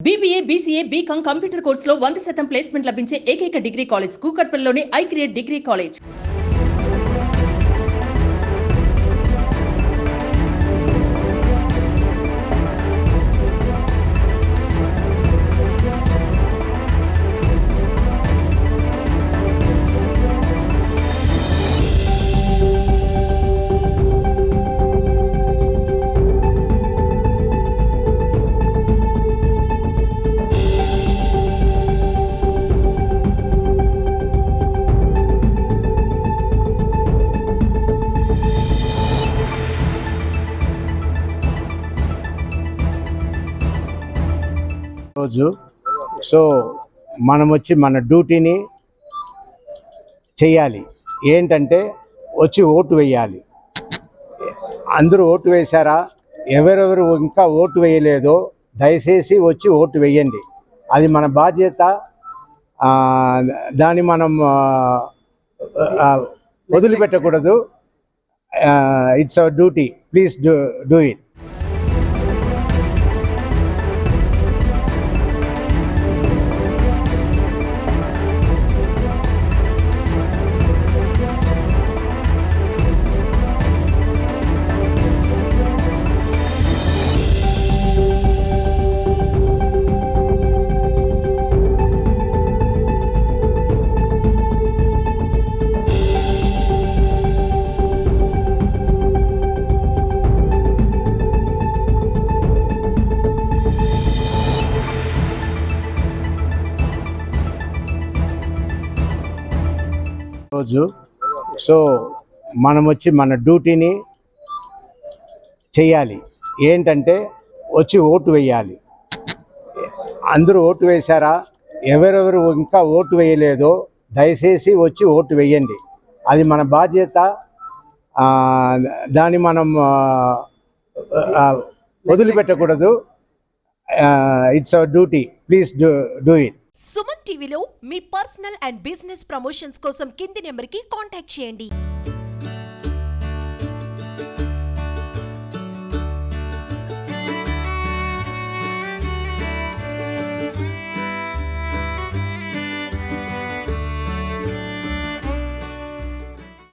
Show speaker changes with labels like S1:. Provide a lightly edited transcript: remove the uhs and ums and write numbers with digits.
S1: BBA, BCA, BCom computer కోర్సులో 100% placement లభించే ఏకైక డిగ్రీ కాలేజ్ కూకట్పల్లిలోని ఐక్రియేట్ డిగ్రీ కాలేజ్.
S2: రోజు సో మనం వచ్చి మన డ్యూటీని చేయాలి. ఏంటంటే వచ్చి ఓటు వేయాలి. అందరూ ఓటు వేశారా? ఎవరెవరు ఇంకా ఓటు వేయలేదో దయచేసి వచ్చి ఓటు వేయండి. అది మన బాధ్యత. దాన్ని మనం వదిలిపెట్టకూడదు. It's our duty. Please do it. రోజు సో మనం వచ్చి మన డ్యూటీని చేయాలి. ఏంటంటే వచ్చి ఓటు వేయాలి. అందరూ ఓటు వేశారా? ఎవరెవరు ఇంకా ఓటు వేయలేదో దయచేసి వచ్చి ఓటు వేయండి. అది మన బాధ్యత. దాన్ని మనం వదిలిపెట్టకూడదు. It's our duty. Please do it.
S3: Suman టీవీలో మీ పర్సనల్ అండ్ బిజినెస్ ప్రమోషన్స్ కోసం కింది నెంబర్కి కాంటాక్ట్ చేయండి.